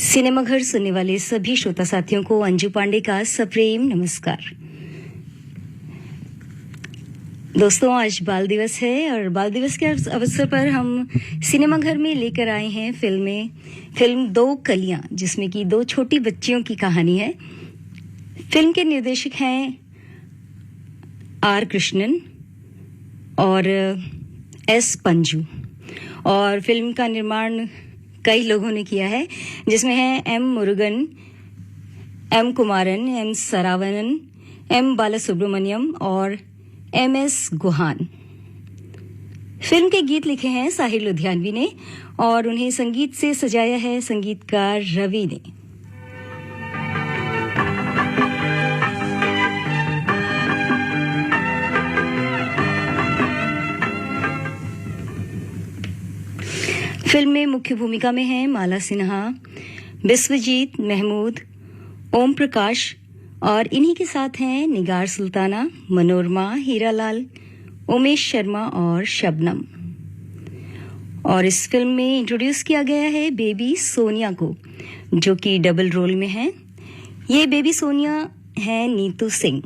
Cinema घर सुनने वाले सभी श्रोता साथियों को अंजू पांडे का सप्रेम नमस्कार। दोस्तों, आज बाल दिवस है और बाल दिवस के अवसर पर हम सिनेमा घर में लेकर आए हैं फिल्म दो कलियां, जिसमें कि दो छोटी बच्चियों की कहानी है। फिल्म के निर्देशक हैं आर कृष्णन और एस पंजू, और फिल्म का निर्माण कई लोगों ने किया है, जिसमें हैं M Murugan, M Kumaran, M Saravanan, M Balasubramaniam और एम एस गुहान। फिल्म के गीत लिखे हैं साहिर लुधियानवी ने और उन्हें संगीत से सजाया है संगीतकार रवि ने। फिल्म में मुख्य भूमिका में हैं माला सिन्हा, बिस्वजीत, महमूद, ओम प्रकाश और इन्हीं के साथ हैं निगार सुल्ताना, मनोरमा, हीरालाल, उमेश शर्मा और शबनम। और इस फिल्म में इंट्रोड्यूस किया गया है बेबी सोनिया को, जो कि डबल रोल में है। ये बेबी सोनिया है नीतू सिंह।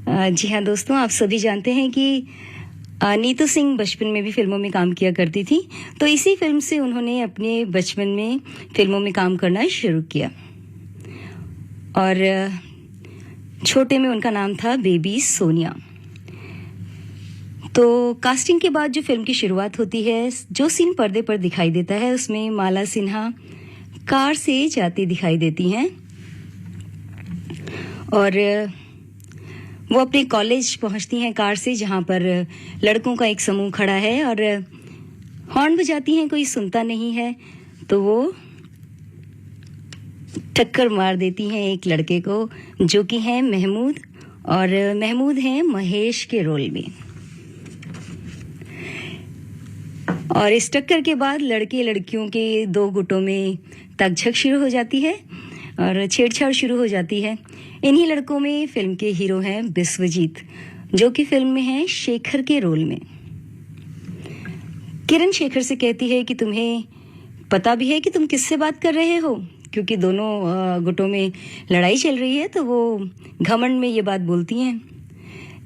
जी हाँ दोस्तों, आप सभी जानते हैं कि नीतू सिंह बचपन में भी फिल्मों में काम किया करती थी, तो इसी फिल्म से उन्होंने अपने बचपन में फिल्मों में काम करना शुरू किया और छोटे में उनका नाम था बेबी सोनिया। तो कास्टिंग के बाद जो फिल्म की शुरुआत होती है, जो सीन पर्दे पर दिखाई देता है, उसमें माला सिन्हा कार से जाती दिखाई देती हैं और वो अपने कॉलेज पहुंचती हैं कार से, जहां पर लड़कों का एक समूह खड़ा है और हॉर्न बजाती हैं, कोई सुनता नहीं है, तो वो टक्कर मार देती हैं एक लड़के को, जो कि हैं महमूद, और महमूद हैं महेश के रोल में। और इस टक्कर के बाद लड़के लड़कियों के दो गुटों में तकझक शुरू हो जाती है और छेड़छाड़ शुरू हो जाती है। इन्हीं लड़कों में फिल्म के हीरो हैं बिस्वजीत, जो कि फिल्म में हैं शेखर के रोल में। किरण शेखर से कहती है कि तुम्हें पता भी है कि तुम किससे बात कर रहे हो, क्योंकि दोनों गुटों में लड़ाई चल रही है, तो वो घमंड में ये बात बोलती हैं।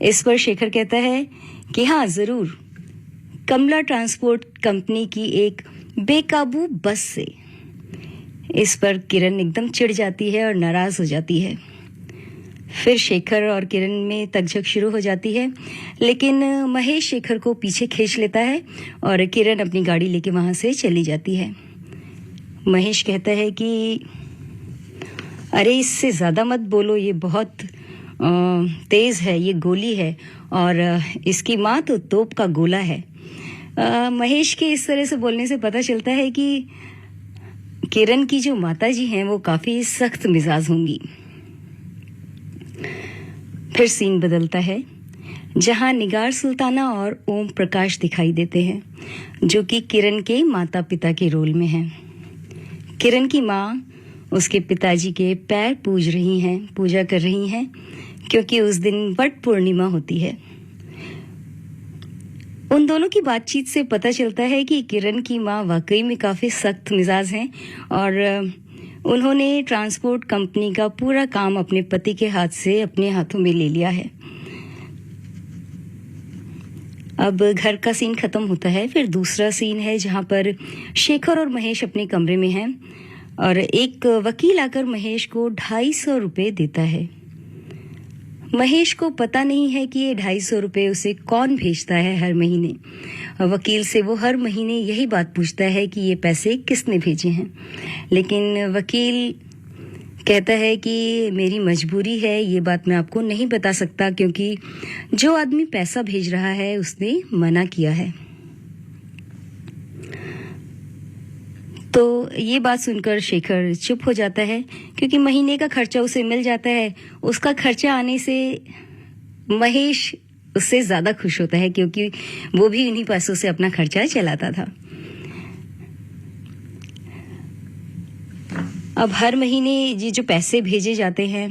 इस पर शेखर कहता है कि हाँ जरूर, कमला ट्रांसपोर्ट कंपनी की एक बेकाबू बस से। इस पर किरण एकदम चिढ़ जाती है और नाराज हो जाती है। फिर शेखर और किरण में तकझक शुरू हो जाती है, लेकिन महेश शेखर को पीछे खींच लेता है और किरण अपनी गाड़ी लेके वहां से चली जाती है। महेश कहता है कि अरे इससे ज्यादा मत बोलो, ये बहुत तेज है, ये गोली है और इसकी माँ तो तोप का गोला है। महेश के इस तरह से बोलने से पता चलता है कि किरण की जो माताजी हैं वो काफी सख्त मिजाज होंगी। फिर सीन बदलता है, जहां निगार सुल्ताना और ओम प्रकाश दिखाई देते हैं, जो कि किरण के माता पिता के रोल में हैं। किरण की माँ उसके पिताजी के पैर पूजा कर रही हैं, क्योंकि उस दिन वट पूर्णिमा होती है। उन दोनों की बातचीत से पता चलता है कि किरण की माँ वाकई में काफी सख्त मिजाज हैं और उन्होंने ट्रांसपोर्ट कंपनी का पूरा काम अपने पति के हाथ से अपने हाथों में ले लिया है। अब घर का सीन खत्म होता है, फिर दूसरा सीन है जहां पर शेखर और महेश अपने कमरे में हैं और एक वकील आकर महेश को 250 रुपए देता है। महेश को पता नहीं है कि ये 250 रुपए उसे कौन भेजता है हर महीने। वकील से वो हर महीने यही बात पूछता है कि ये पैसे किसने भेजे हैं, लेकिन वकील कहता है कि मेरी मजबूरी है, ये बात मैं आपको नहीं बता सकता, क्योंकि जो आदमी पैसा भेज रहा है उसने मना किया है। तो ये बात सुनकर शेखर चुप हो जाता है, क्योंकि महीने का खर्चा उसे मिल जाता है। उसका खर्चा आने से महेश उससे ज्यादा खुश होता है, क्योंकि वो भी इन्हीं पैसों से अपना खर्चा चलाता था। अब हर महीने ये जो पैसे भेजे जाते हैं,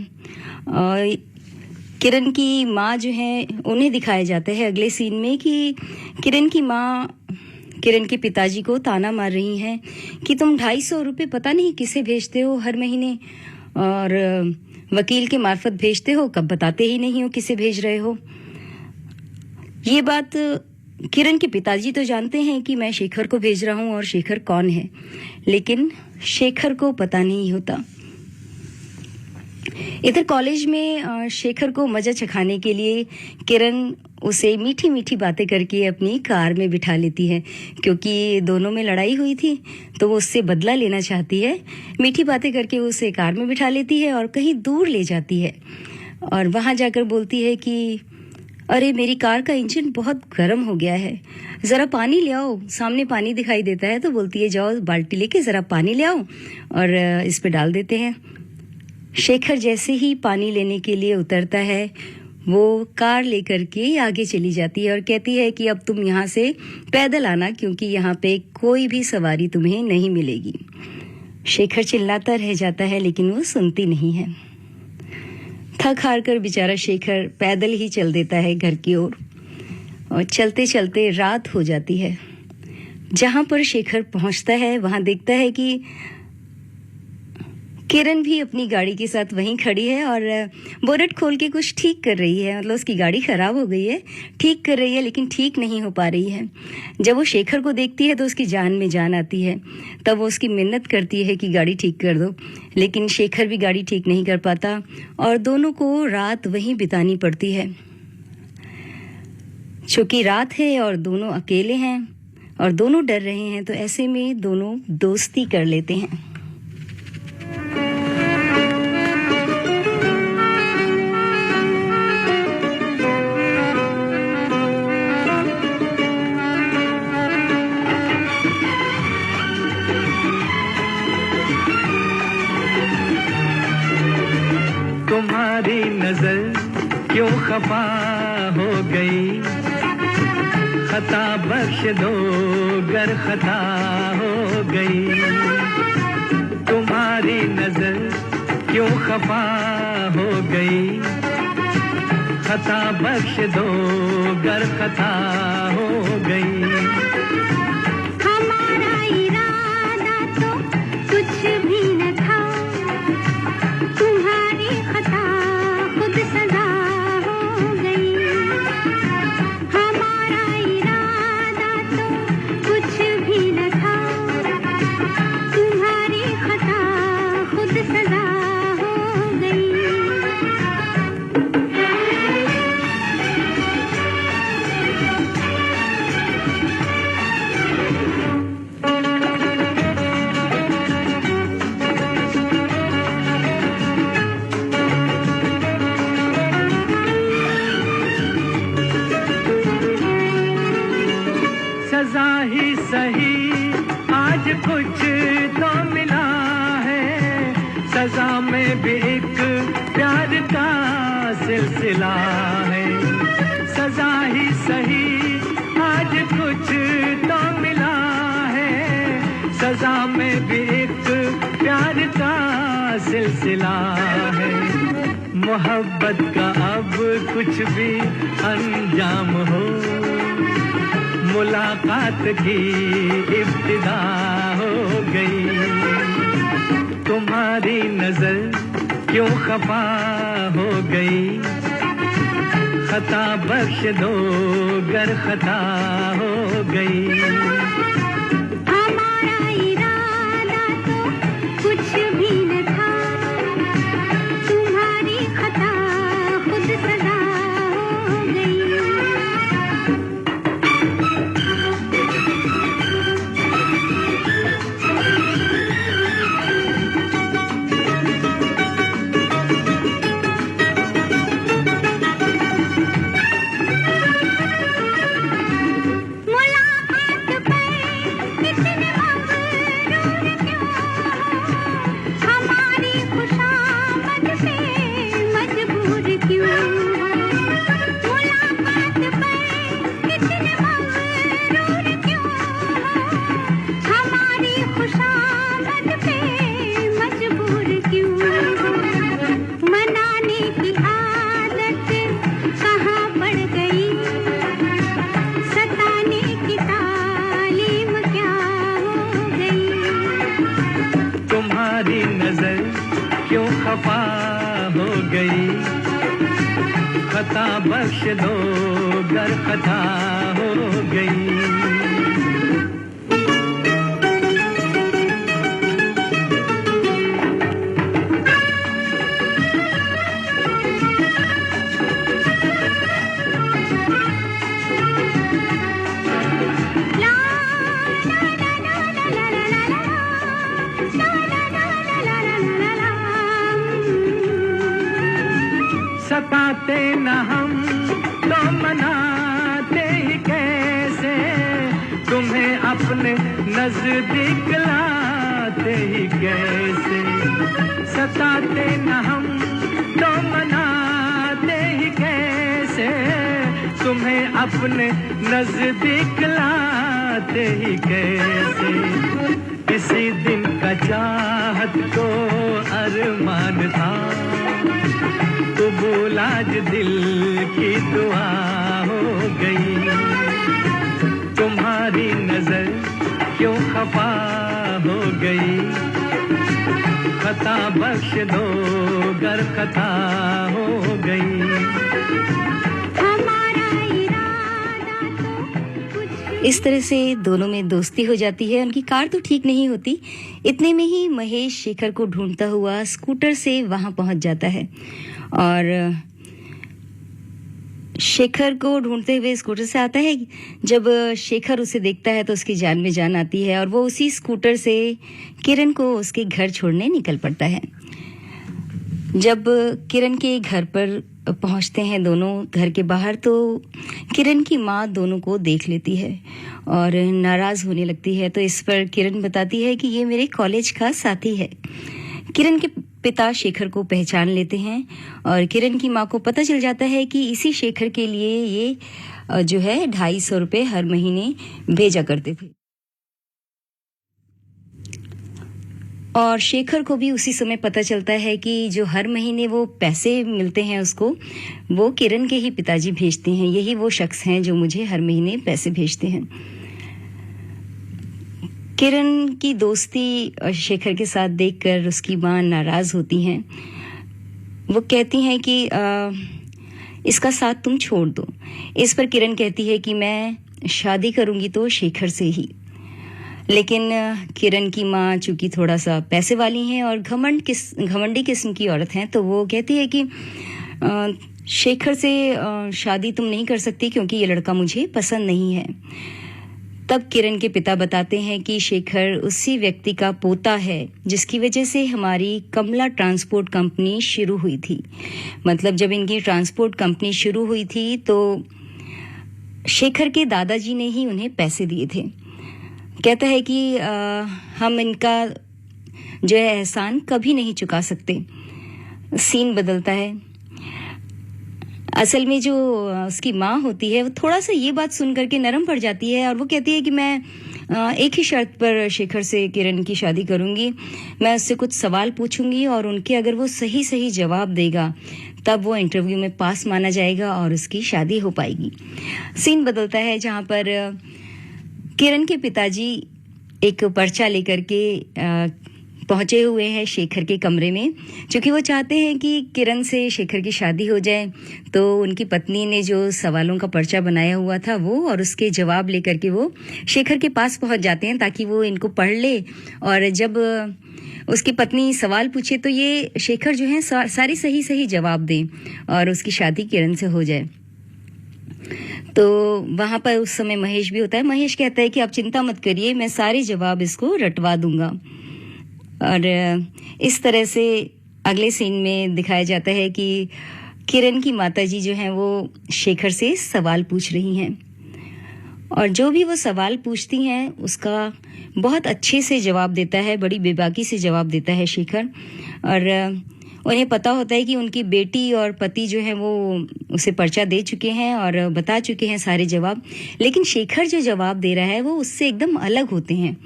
किरण की माँ जो है उन्हें दिखाए जाते हैं अगले सीन में कि किरण की माँ किरण के पिताजी को ताना मार रही हैं कि तुम 250 रुपए पता नहीं किसे भेजते हो हर महीने, और वकील के मार्फत भेजते हो, कब बताते ही नहीं हो किसे भेज रहे हो। ये बात किरण के पिताजी तो जानते हैं कि मैं शेखर को भेज रहा हूं और शेखर कौन है, लेकिन शेखर को पता नहीं होता। इधर कॉलेज में शेखर को मजा चखाने के लिए किरण उसे मीठी मीठी बातें करके अपनी कार में बिठा लेती है, क्योंकि दोनों में लड़ाई हुई थी तो वो उससे बदला लेना चाहती है। मीठी बातें करके वो उसे कार में बिठा लेती है और कहीं दूर ले जाती है, और वहां जाकर बोलती है कि अरे मेरी कार का इंजन बहुत गर्म हो गया है, जरा पानी ले आओ। सामने पानी दिखाई देता है तो बोलती है जाओ बाल्टी लेके जरा पानी ले आओ और इस पे डाल देते हैं। शेखर जैसे ही पानी लेने के लिए उतरता है वो कार लेकर के आगे चली जाती है और कहती है कि अब तुम यहाँ से पैदल आना, क्योंकि यहाँ पे कोई भी सवारी तुम्हें नहीं मिलेगी। शेखर चिल्लाता रह जाता है लेकिन वो सुनती नहीं है। थक हार कर बेचारा शेखर पैदल ही चल देता है घर की ओर, और चलते चलते रात हो जाती है। जहां पर शेखर पहुंचता है वहां देखता है कि किरण भी अपनी गाड़ी के साथ वहीं खड़ी है और बोनट खोल के कुछ ठीक कर रही है। मतलब उसकी गाड़ी खराब हो गई है, ठीक कर रही है लेकिन ठीक नहीं हो पा रही है। जब वो शेखर को देखती है तो उसकी जान में जान आती है। तब वो उसकी मिन्नत करती है कि गाड़ी ठीक कर दो, लेकिन शेखर भी गाड़ी ठीक नहीं कर पाता और दोनों को रात वहीं बितानी पड़ती है। चूंकि रात है और दोनों अकेले हैं और दोनों डर रहे हैं, तो ऐसे में दोनों दोस्ती कर लेते हैं। तुम्हारी नजर क्यों खफा हो गई, खता बख्श दो गर खता हो गई। तुम्हारी नजर क्यों खफा हो गई, खता बख्श दो गर खता हो गई। हमारा इरादा तो कुछ भी न था, तुम्हारी खता खुद सजा हो गई। हमारा इरादा तो कुछ भी न था, तुम्हारी खता खुद सजा हो गई। सजा ही सही आज कुछ तो मिला है, सजा में भी एक प्यार का सिलसिला है। सजा ही सही आज कुछ तो मिला है, सजा में भी एक प्यार का सिलसिला है। मोहब्बत का अब कुछ भी अंजाम हो, मुलाकात की इब्तिदा हो गई। तुम्हारी नजर क्यों खफा हो गई, खता बख्श दो गर खता हो गई। हमारा इरादा तो कुछ भी न था, तुम्हारी खता खुद सजा हो गई। मुलाकात पे तुम्हारी नजर क्यों खफा हो गई खता बख्श दो गर खता हो गई सताते न हम तो मनाते ही कैसे तुम्हें अपने नजदीक लाते ही कैसे सताते न हम तो मनाते ही कैसे तुम्हें अपने नजदीक लाते ही कैसे किसी दिन का चाहत को अरमान था कबूल आज दिल की दुआ हो गई तुम्हारी नजर क्यों खफा हो गई खता बख्श दो गर खता हो गई इस तरह से दोनों में दोस्ती हो जाती है। उनकी कार तो ठीक नहीं होती, इतने में ही महेश शेखर को ढूंढता हुआ स्कूटर से वहां पहुंच जाता है और शेखर को ढूंढते हुए स्कूटर से आता है। जब शेखर उसे देखता है तो उसकी जान में जान आती है और वो उसी स्कूटर से किरण को उसके घर छोड़ने निकल पड़ता है। जब किरण के घर पर पहुंचते हैं दोनों घर के बाहर तो किरण की माँ दोनों को देख लेती है और नाराज होने लगती है। तो इस पर किरण बताती है कि ये मेरे कॉलेज का साथी है। किरण के पिता शेखर को पहचान लेते हैं और किरण की माँ को पता चल जाता है कि इसी शेखर के लिए ये जो है 250 रुपये हर महीने भेजा करते थे और शेखर को भी उसी समय पता चलता है कि जो हर महीने वो पैसे मिलते हैं उसको वो किरण के ही पिताजी भेजते हैं। यही वो शख्स हैं जो मुझे हर महीने पैसे भेजते हैं। किरण की दोस्ती शेखर के साथ देखकर उसकी माँ नाराज होती हैं। वो कहती हैं कि इसका साथ तुम छोड़ दो। इस पर किरण कहती है कि मैं शादी करूंगी तो शेखर से ही। लेकिन किरण की माँ चूंकि थोड़ा सा पैसे वाली हैं और घमंडी किस्म की औरत हैं तो वो कहती है कि शेखर से शादी तुम नहीं कर सकती क्योंकि ये लड़का मुझे पसंद नहीं है। तब किरण के पिता बताते हैं कि शेखर उसी व्यक्ति का पोता है जिसकी वजह से हमारी कमला ट्रांसपोर्ट कंपनी शुरू हुई थी। मतलब जब इनकी ट्रांसपोर्ट कंपनी शुरू हुई थी तो शेखर के दादाजी ने ही उन्हें पैसे दिए थे। कहता है कि हम इनका जो है एहसान कभी नहीं चुका सकते। सीन बदलता है। असल में जो उसकी माँ होती है वो थोड़ा सा ये बात सुन करके नरम पड़ जाती है और वो कहती है कि मैं एक ही शर्त पर शेखर से किरण की शादी करूंगी। मैं उससे कुछ सवाल पूछूंगी और उनके अगर वो सही सही जवाब देगा तब वो इंटरव्यू में पास माना जाएगा और उसकी शादी हो पाएगी। सीन बदलता है जहाँ पर किरण के पिताजी एक पर्चा लेकर के पहुंचे हुए हैं शेखर के कमरे में, क्योंकि वो चाहते हैं कि किरण से शेखर की शादी हो जाए। तो उनकी पत्नी ने जो सवालों का पर्चा बनाया हुआ था वो और उसके जवाब लेकर के वो शेखर के पास पहुंच जाते हैं ताकि वो इनको पढ़ ले और जब उसकी पत्नी सवाल पूछे तो ये शेखर जो है सारी सही जवाब दें और उसकी शादी किरण से हो जाए। तो वहां पर उस समय महेश भी होता है। महेश कहता है कि आप चिंता मत करिए, मैं सारे जवाब इसको रटवा दूंगा। और इस तरह से अगले सीन में दिखाया जाता है कि किरण की माताजी जो हैं वो शेखर से सवाल पूछ रही हैं और जो भी वो सवाल पूछती हैं उसका बहुत अच्छे से जवाब देता है, बड़ी बेबाकी से जवाब देता है शेखर। और उन्हें पता होता है कि उनकी बेटी और पति जो है वो उसे पर्चा दे चुके हैं और बता चुके हैं सारे जवाब, लेकिन शेखर जो जवाब दे रहा है वो उससे एकदम अलग होते हैं।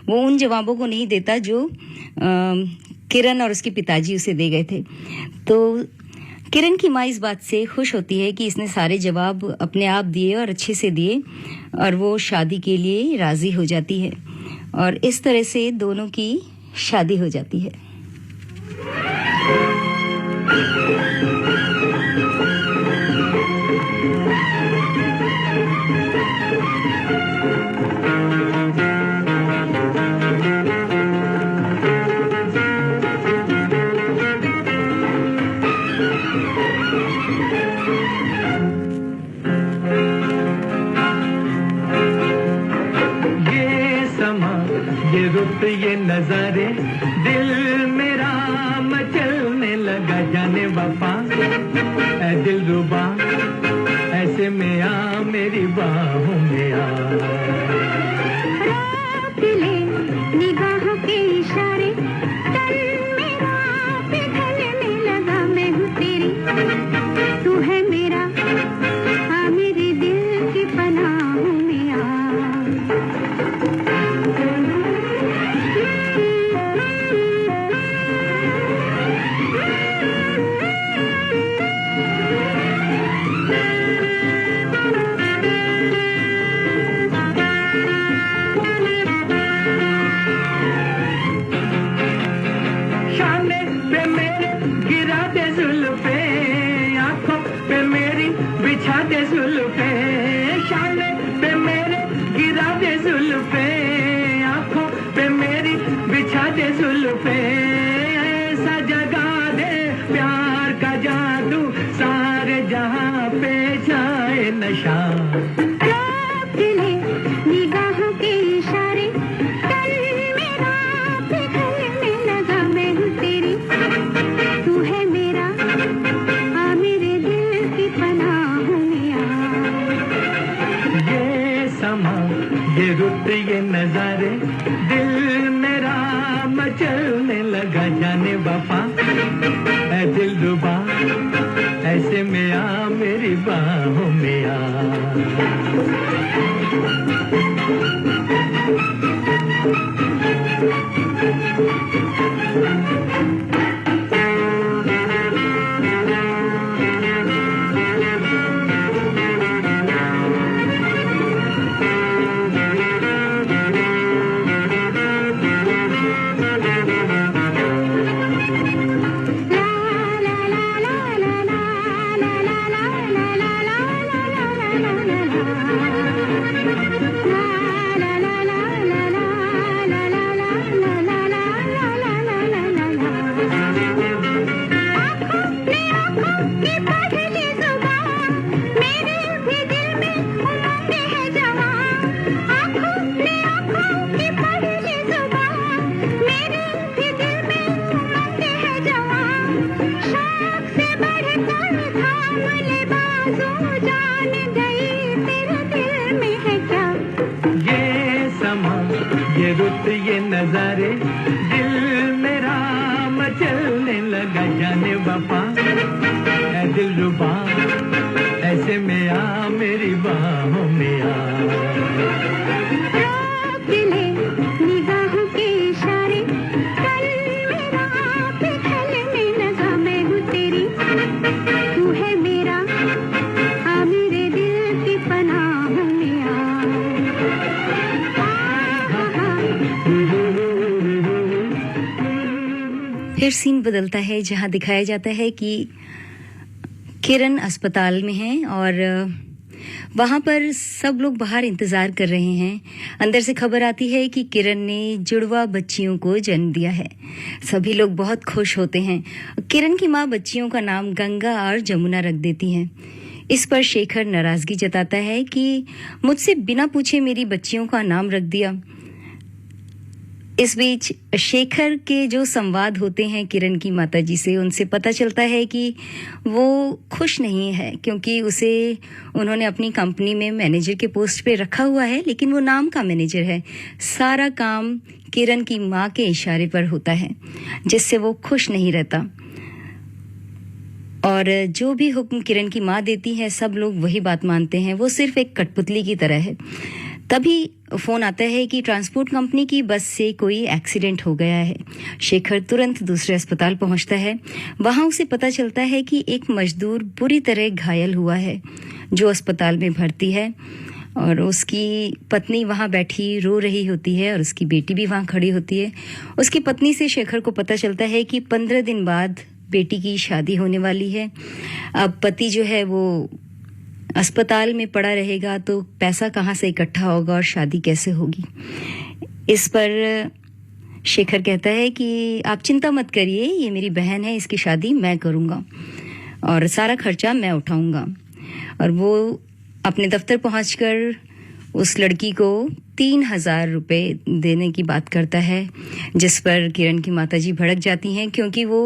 वो उन जवाबों को नहीं देता जो किरण और उसके पिताजी उसे दे गए थे। तो किरण की माँ इस बात से खुश होती है कि इसने सारे जवाब अपने आप दिए और अच्छे से दिए और वो शादी के लिए राजी हो जाती है और इस तरह से दोनों की शादी हो जाती है। ये रुत ये नजारे दिल मेरा मचलने लगा जाने वफा ऐ दिल रुबा ऐसे में आ मेरी बाहों में आ रोक ले निगाहों के इशारे तन मेरा पिघलने लगा मैं हूँ तेरी तू है मेरा आ मेरे दिल की पनाहों में आ शाने पे मेरे गिरा दे जुल्फे आंखों पे मेरी बिछा दे जुल्फे शाने पे मेरे गिरा दे जुल्फे आंखों पे मेरी बिछा दे जुल्फे ऐसा जगा दे प्यार का जादू सारे जहां पे जाए नशा रोक ले निगाहों के इशारे तन मेरा पिघलने लगा मैं हूँ तेरी तू है मेरा आ मेरे दिल की पनाहों में आ ये समा ये रुत ये नजारे दिल मेरा मचलने लगा जाने वफा ऐ दिल रुबा ऐसे में आ मेरी बाहों में आ ये रुत ये नजारे दिल मेरा मचलने लगा जाने वफा ऐ दिल रुबा ऐसे में आ मेरी बाहों में आ रोक ले निगाहों के इशारे तन मेरा पिघलने लगा मैं हूँ तेरी तू है मेरा आ मेरे दिल की पनाहों में आ फिर सीन बदलता है जहां दिखाया जाता है कि किरण अस्पताल में है और वहां पर सब लोग बाहर इंतजार कर रहे हैं। अंदर से खबर आती है कि किरण ने जुड़वा बच्चियों को जन्म दिया है। सभी लोग बहुत खुश होते हैं। किरण की मां बच्चियों का नाम गंगा और जमुना रख देती हैं। इस पर शेखर नाराजगी जताता है कि मुझसे बिना पूछे मेरी बच्चियों का नाम रख दिया। इस बीच शेखर के जो संवाद होते हैं किरण की माताजी से, उनसे पता चलता है कि वो खुश नहीं है क्योंकि उसे उन्होंने अपनी कंपनी में मैनेजर के पोस्ट पे रखा हुआ है, लेकिन वो नाम का मैनेजर है। सारा काम किरण की माँ के इशारे पर होता है, जिससे वो खुश नहीं रहता। और जो भी हुक्म किरण की माँ देती है सब लोग वही बात मानते हैं। वो सिर्फ एक कठपुतली की तरह है। तभी फोन आता है कि ट्रांसपोर्ट कंपनी की बस से कोई एक्सीडेंट हो गया है। शेखर तुरंत दूसरे अस्पताल पहुंचता है। वहां उसे पता चलता है कि एक मजदूर बुरी तरह घायल हुआ है जो अस्पताल में भर्ती है और उसकी पत्नी वहां बैठी रो रही होती है और उसकी बेटी भी वहां खड़ी होती है। उसकी पत्नी से शेखर को पता चलता है कि 15 दिन बाद बेटी की शादी होने वाली है। अब पति जो है वो अस्पताल में पड़ा रहेगा तो पैसा कहाँ से इकट्ठा होगा और शादी कैसे होगी। इस पर शेखर कहता है कि आप चिंता मत करिए, ये मेरी बहन है, इसकी शादी मैं करूँगा और सारा खर्चा मैं उठाऊँगा। और वो अपने दफ्तर पहुंचकर उस लड़की को 3,000 रुपये देने की बात करता है, जिस पर किरण की माताजी भड़क जाती हैं क्योंकि वो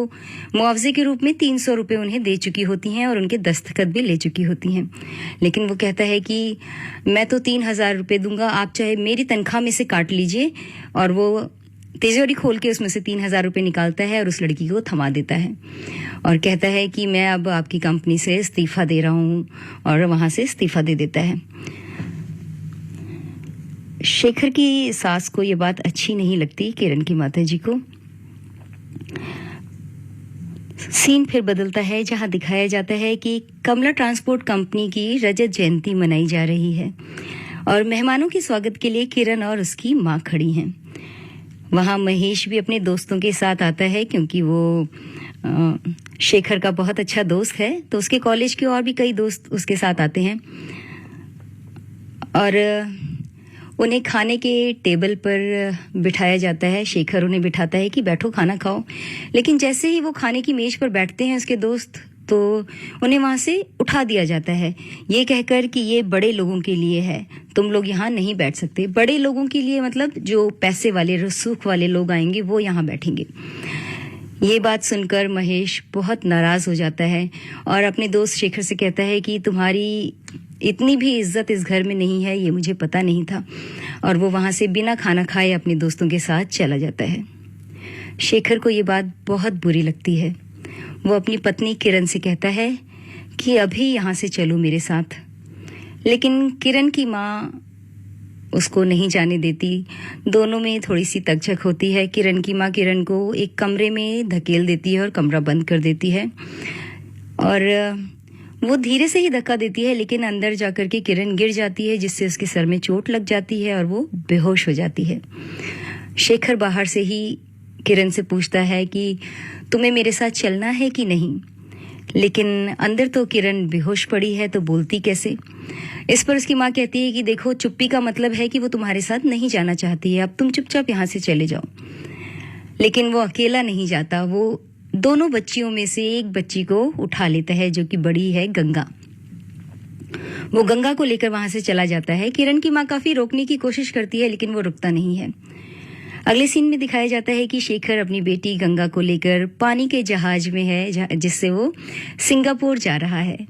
मुआवजे के रूप में 300 रुपये उन्हें दे चुकी होती हैं और उनके दस्तखत भी ले चुकी होती हैं। लेकिन वो कहता है कि मैं तो 3,000 रुपये दूंगा, आप चाहे मेरी तनख्वाह में से काट लीजिए। और वो तिजोरी खोल के उसमें से 3,000 रुपये निकालता है और उस लड़की को थमा देता है और कहता है कि मैं अब आपकी कंपनी से इस्तीफा दे रहा हूँ, और वहां से इस्तीफा दे देता है। शेखर की सास को ये बात अच्छी नहीं लगती, किरण की माताजी को। सीन फिर बदलता है जहां दिखाया जाता है कि कमला ट्रांसपोर्ट कंपनी की रजत जयंती मनाई जा रही है और मेहमानों के स्वागत के लिए किरण और उसकी मां खड़ी हैं। वहां महेश भी अपने दोस्तों के साथ आता है क्योंकि वो शेखर का बहुत अच्छा दोस्त है, तो उसके कॉलेज के और भी कई दोस्त उसके साथ आते हैं और उन्हें खाने के टेबल पर बिठाया जाता है। शेखर उन्हें बिठाता है कि बैठो खाना खाओ, लेकिन जैसे ही वो खाने की मेज पर बैठते हैं उसके दोस्त, तो उन्हें वहां से उठा दिया जाता है ये कहकर कि ये बड़े लोगों के लिए है, तुम लोग यहाँ नहीं बैठ सकते। बड़े लोगों के लिए मतलब जो पैसे वाले रसूख वाले लोग आएंगे वो यहाँ बैठेंगे। ये बात सुनकर महेश बहुत नाराज हो जाता है और अपने दोस्त शेखर से कहता है कि तुम्हारी इतनी भी इज्जत इस घर में नहीं है, ये मुझे पता नहीं था। और वो वहां से बिना खाना खाए अपने दोस्तों के साथ चला जाता है। शेखर को ये बात बहुत बुरी लगती है। वो अपनी पत्नी किरण से कहता है कि अभी यहाँ से चलो मेरे साथ, लेकिन किरण की माँ उसको नहीं जाने देती। दोनों में थोड़ी सी तकझक होती है। किरण की माँ किरण को एक कमरे में धकेल देती है और कमरा बंद कर देती है और वो धीरे से ही धक्का देती है, लेकिन अंदर जाकर के किरण गिर जाती है जिससे उसके सर में चोट लग जाती है और वो बेहोश हो जाती है। शेखर बाहर से ही किरण से पूछता है कि तुम्हें मेरे साथ चलना है कि नहीं, लेकिन अंदर तो किरण बेहोश पड़ी है तो बोलती कैसे। इस पर उसकी माँ कहती है कि देखो, चुप्पी का मतलब है कि वो तुम्हारे साथ नहीं जाना चाहती है, अब तुम चुपचाप यहाँ से चले जाओ। लेकिन वो अकेला नहीं जाता, वो दोनों बच्चियों में से एक बच्ची को उठा लेता है जो कि बड़ी है गंगा। वो गंगा को लेकर वहां से चला जाता है। किरण की माँ काफी रोकने की कोशिश करती है लेकिन वो रुकता नहीं है। अगले सीन में दिखाया जाता है कि शेखर अपनी बेटी गंगा को लेकर पानी के जहाज में है जिससे वो सिंगापुर जा रहा है।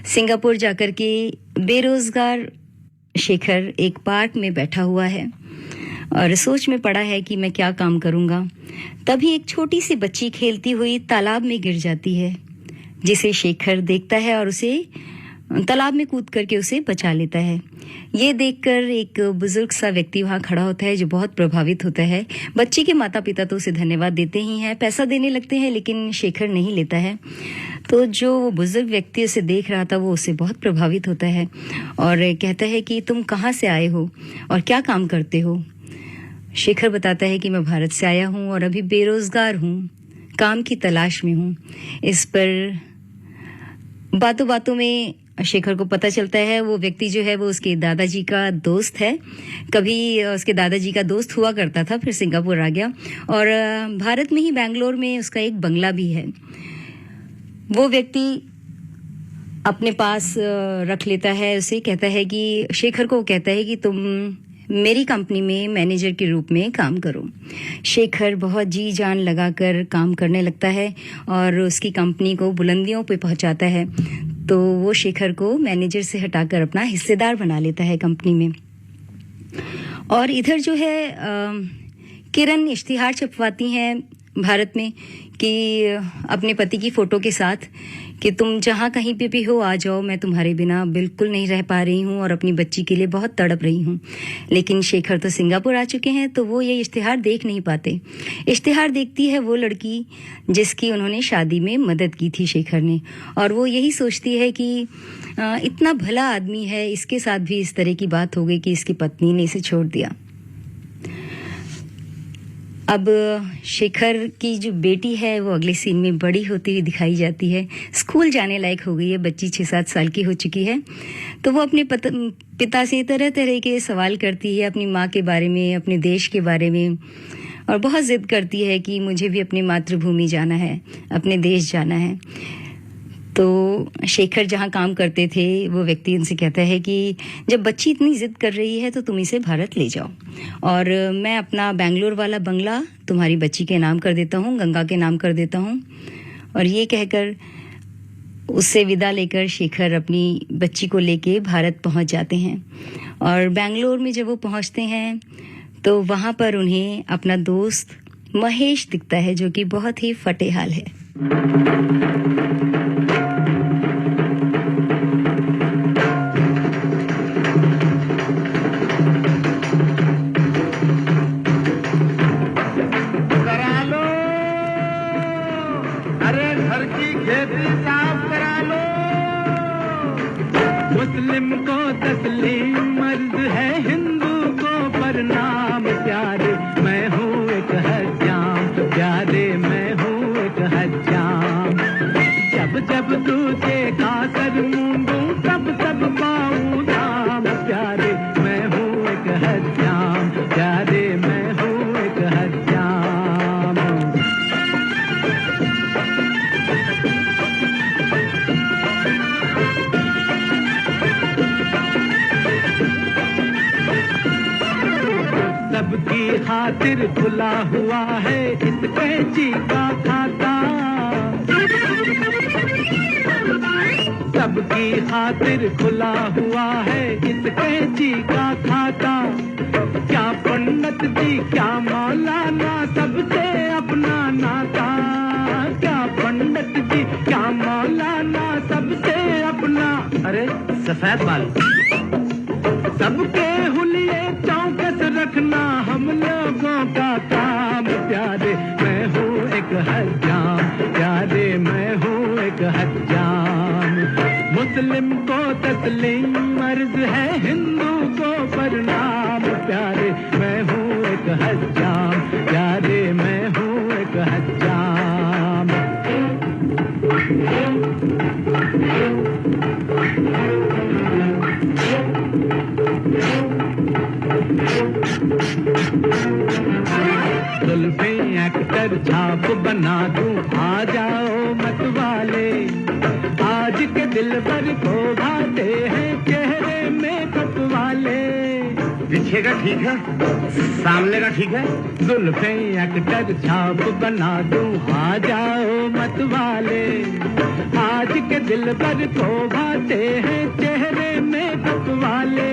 सिंगापुर जाकर के बेरोजगार शेखर एक पार्क में बैठा हुआ है और सोच में पड़ा है कि मैं क्या काम करूंगा। तभी एक छोटी सी बच्ची खेलती हुई तालाब में गिर जाती है, जिसे शेखर देखता है और उसे तालाब में कूद करके उसे बचा लेता है। ये देखकर एक बुजुर्ग सा व्यक्ति वहां खड़ा होता है जो बहुत प्रभावित होता है। बच्ची के माता पिता तो उसे धन्यवाद देते ही हैं, पैसा देने लगते हैं, लेकिन शेखर नहीं लेता है। तो जो वो बुजुर्ग व्यक्ति उसे देख रहा था वो उससे बहुत प्रभावित होता है और कहता है कि तुम कहाँ से आए हो और क्या काम करते हो। शेखर बताता है कि मैं भारत से आया हूँ और अभी बेरोजगार हूँ, काम की तलाश में हूँ। इस पर बातों बातों में शेखर को पता चलता है वो व्यक्ति जो है वो उसके दादाजी का दोस्त है। कभी उसके दादाजी का दोस्त हुआ करता था, फिर सिंगापुर आ गया और भारत में ही बेंगलोर में उसका एक बंगला भी है। वो व्यक्ति अपने पास रख लेता है उसे, कहता है कि शेखर को कहता है कि तुम मेरी कंपनी में मैनेजर के रूप में काम करो। शेखर बहुत जी जान लगाकर काम करने लगता है और उसकी कंपनी को बुलंदियों पे पहुंचाता है। तो वो शेखर को मैनेजर से हटाकर अपना हिस्सेदार बना लेता है कंपनी में। और इधर जो है किरण इश्तिहार छपवाती हैं भारत में कि अपने पति की फोटो के साथ कि तुम जहाँ कहीं पे भी हो आ जाओ, मैं तुम्हारे बिना बिल्कुल नहीं रह पा रही हूँ और अपनी बच्ची के लिए बहुत तड़प रही हूँ। लेकिन शेखर तो सिंगापुर आ चुके हैं तो वो ये इश्तिहार देख नहीं पाते। इश्तिहार देखती है वो लड़की जिसकी उन्होंने शादी में मदद की थी शेखर ने, और वो यही सोचती है कि इतना भला आदमी है, इसके साथ भी इस तरह की बात हो गई कि इसकी पत्नी ने इसे छोड़ दिया। अब शेखर की जो बेटी है वो अगले सीन में बड़ी होती हुई दिखाई जाती है, स्कूल जाने लायक हो गई है, बच्ची 6-7 साल की हो चुकी है। तो वो अपने पिता से तरह तरह के सवाल करती है अपनी माँ के बारे में, अपने देश के बारे में, और बहुत ज़िद करती है कि मुझे भी अपनी मातृभूमि जाना है, अपने देश जाना है। तो शेखर जहाँ काम करते थे वो व्यक्ति उनसे कहता है कि जब बच्ची इतनी ज़िद कर रही है तो तुम इसे भारत ले जाओ, और मैं अपना बेंगलोर वाला बंगला तुम्हारी बच्ची के नाम कर देता हूँ, गंगा के नाम कर देता हूँ। और ये कहकर उससे विदा लेकर शेखर अपनी बच्ची को लेके भारत पहुँच जाते हैं। और बेंगलोर में जब वो पहुँचते हैं तो वहाँ पर उन्हें अपना दोस्त महेश दिखता है, जो कि बहुत ही फटे हाल है। करा लो, अरे घर की खेती साफ करा लो। मुस्लिम को तस्लीम मर्द है, हिंदू को प्रणाम। प्यारे मैं हूँ एक हज्जाम, प्यारे मैं हूँ एक हज्जाम। जब जब तुझे खाकर मूंदूं तब तब पाऊं धाम। प्यारे मैं हूँ एक हज्जाम, प्यारे मैं हूँ एक हज्जाम। सबकी खातिर खुला हुआ है इस कैंची का खाता। सबकी खातिर खुला हुआ है इस कैंची का खाता। क्या पंडित जी क्या मौलाना, सबसे अपना नाता। क्या पंडित जी क्या मौलाना, सबसे अपना। अरे सफेद बाल सबके हुलिये चौकस रखना हम लोगों का काम। प्यारे मैं हूँ एक हज्जाम, प्यारे मैं हूँ एक हज्जाम। मुस्लिम को तस्लीम मर्ज है, हिंदू को प्रणाम। प्यारे मैं हूँ एक हज्जाम, प्यारे मैं हूँ एक हज्जाम। जुल्फे एक्टर छाप बना दूं, आ जाओ मत वाले। आज के दिल पर को भाते हैं चेहरे में कप वाले। पीछे का ठीक है, सामने का ठीक है। जुल्फे एक्टर छाप बना दूं, आ जाओ मत वाले। आज के दिल पर को भाते हैं चेहरे में कप वाले।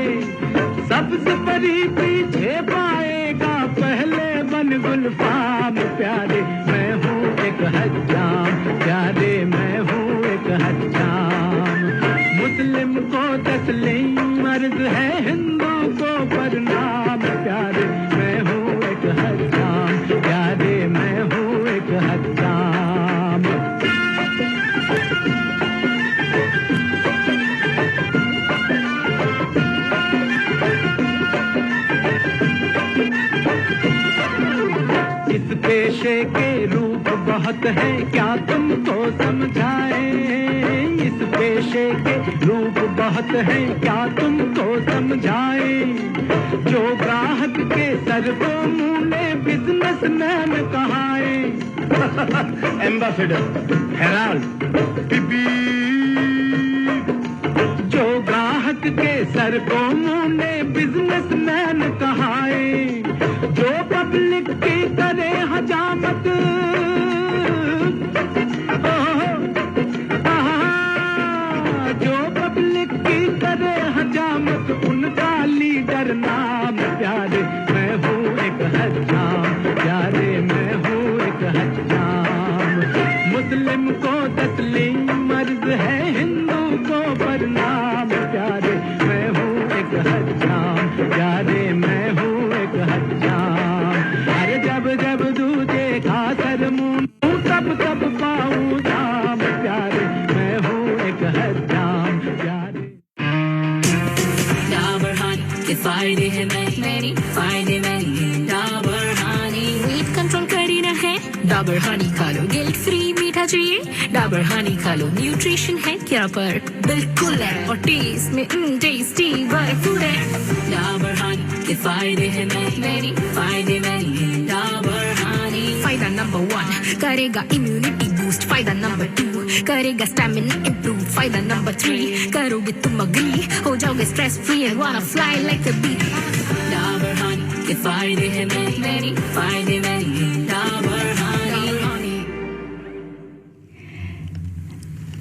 सबसे परी पीछे पाएगा पहले बन गुलफाम। प्यारे मैं हूँ एक हज्जाम, प्यारे मैं हूँ एक हज्जाम। मुस्लिम को तस्लीम मर्ज है, हिंदू को प्रणाम। प्यारे मैं हूँ एक हज्जाम, प्यारे मैं हूँ एक हज्जाम। इस पेशे के रूप बहुत है, क्या तुमको समझाएं। इस पेशे के रूप बहुत है, क्या तुमको समझाएं। जो ग्राहक के सर को मूले बिजनेसमैन कहाए। Ambassador, Herald, TP. जो ग्राहक के सर को मूले बिजनेसमैन कहाए। जो पब्लिक की करे हजामत, जो पब्लिक की करे हजामत, उनका लीडर नाम। प्यारे मैं हूँ एक हज्जाम, प्यारे मैं हूँ एक हज्जाम। मुस्लिम को तस्लीम मर्ज है, हिंदू को प्रणाम। प्यारे मैं हूँ एक हज्जाम, प्यारे मैं हूँ एक हज्जाम। अरे जब जब दूजे खाकर मूंदूं तब तब पाऊं धाम। प्यारे मैं हूँ एक हज्जाम, प्यारे। डाबर हानी के फायदे हैं मैनी, फायदे मैनी डाबर हानी। वीट डाबर हनी खा लो, गिल्ट फ्री मीठा चाहिए डाबर हनी खा लो, न्यूट्रिशन है क्या पर बिल्कुल है, और टेस्ट में टेस्टी भरपूर है। डाबर हनी के फायदे हैं मैनी, फायदे मैनी हैं डाबर हनी। फायदा नंबर 1 करेगा इम्यूनिटी बूस्ट, फायदा नंबर 2 करेगा स्टैमिना इंप्रूव, फायदा नंबर 3 करोगे तुम अग्री हो जाओगे stress free and wanna fly like a bee. Dabur honey के फायदे हैं मैनी, फायदे मैनी हैं डाबर हनी।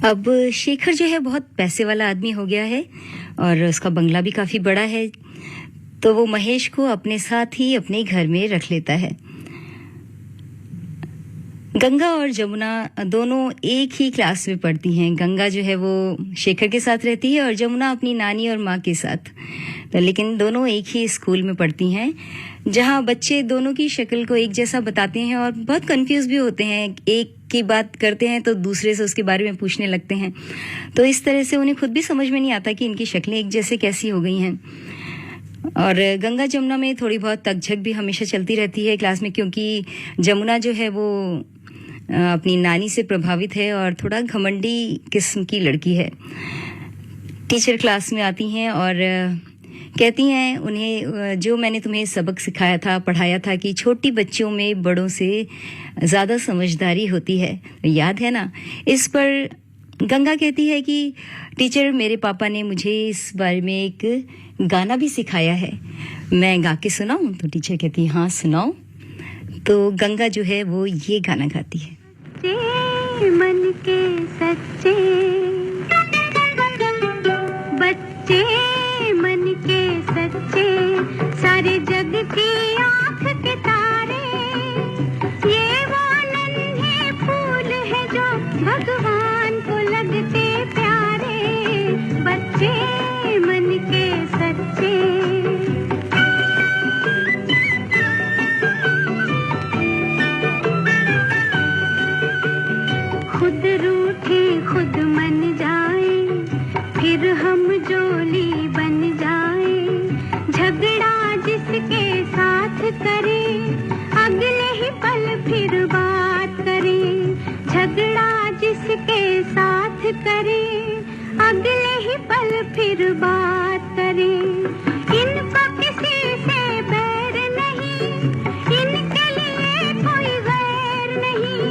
अब शेखर जो है बहुत पैसे वाला आदमी हो गया है और उसका बंगला भी काफी बड़ा है, तो वो महेश को अपने साथ ही अपने घर में रख लेता है। गंगा और जमुना दोनों एक ही क्लास में पढ़ती हैं। गंगा जो है वो शेखर के साथ रहती है और जमुना अपनी नानी और माँ के साथ, तो लेकिन दोनों एक ही स्कूल में पढ़ती हैं, जहाँ बच्चे दोनों की शक्ल को एक जैसा बताते हैं और बहुत कंफ्यूज भी होते हैं। एक की बात करते हैं तो दूसरे से उसके बारे में पूछने लगते हैं, तो इस तरह से उन्हें खुद भी समझ में नहीं आता कि इनकी शक्लें एक जैसे कैसी हो गई हैं। और गंगा जमुना में थोड़ी बहुत तकझक भी हमेशा चलती रहती है क्लास में, क्योंकि जमुना जो है वो अपनी नानी से प्रभावित है और थोड़ा घमंडी किस्म की लड़की है। टीचर क्लास में आती हैं और कहती हैं उन्हें, जो मैंने तुम्हें सबक सिखाया था, पढ़ाया था कि छोटी बच्चियों में बड़ों से ज़्यादा समझदारी होती है, याद है ना। इस पर गंगा कहती है कि टीचर, मेरे पापा ने मुझे इस बारे में एक गाना भी सिखाया है, मैं गा के सुनाऊं? तो टीचर कहती है हाँ सुनाओ। तो गंगा जो है वो ये गाना गाती है। मन के सच्चे बच्चे, मन के सच्चे, सारे जग की आँख के तारे, ये वो नन्हे फूल है जो भगवान को लगते प्यारे, बच्चे मन के सच्चे। खुद रूठे खुद मन जाए, फिर हम जोली बन जाए, झगड़ा जिसके साथ करे, अगले ही पल फिर बात करे, झगड़ा जिसके साथ करे, अगले ही पल फिर बात करे। इनको किसी से बैर नहीं, इनके लिए कोई गैर नहीं,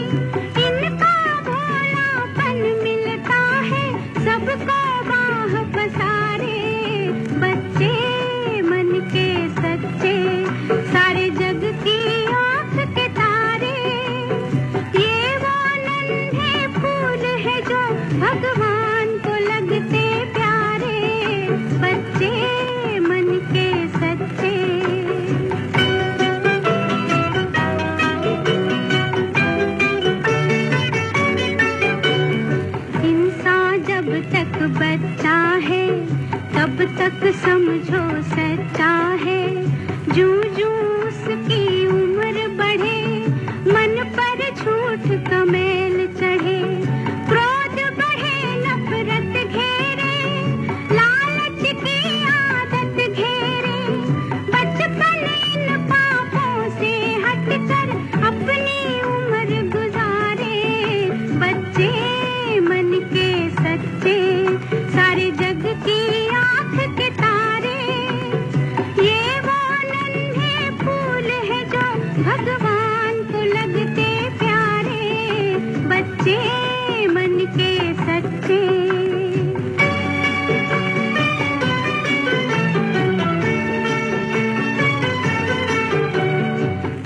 इनका भोलापन मिलता है सबको बाह पसारे, बच्चे मन के सच्चे, सारे जग की आँख के तारे, ये वो नन्हे फूल है जो भगवान को लगते प्यारे, बच्चे मन के सच्चे। इंसान जब तक बच्चा है तब तक समझो सच्चा है, जूं जूं उसकी उम्र बढ़े, मन पर झूठ का मैल चढ़े, क्रोध बढ़े नफरत घेरे, लालच की आदत घेरे, बचपन इन पापों से हटकर अपनी उम्र गुजारे, बच्चे मन के सच्चे, सारे जग की आँख के तारे, ये वो नन्हे फूल है जो भगवान को लगते प्यारे, बच्चे मन के सच्चे।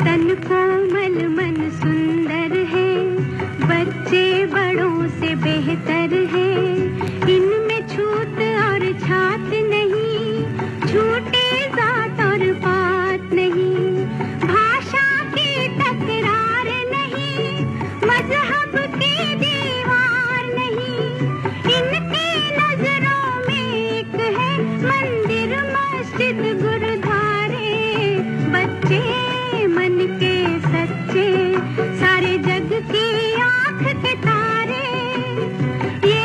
तन कोमल मन सुंदर है, बच्चे बड़ों से बेहतर है, इनमें छूत और छात नहीं, झूठे जात और पात नहीं, भाषा की तकरार नहीं, मजहब की दीवार नहीं, इनकी नजरों में एक है मंदिर मस्जिद गुरुद्वारे, बच्चे मन के सच्चे, सारे जग की आँख के तारे, ये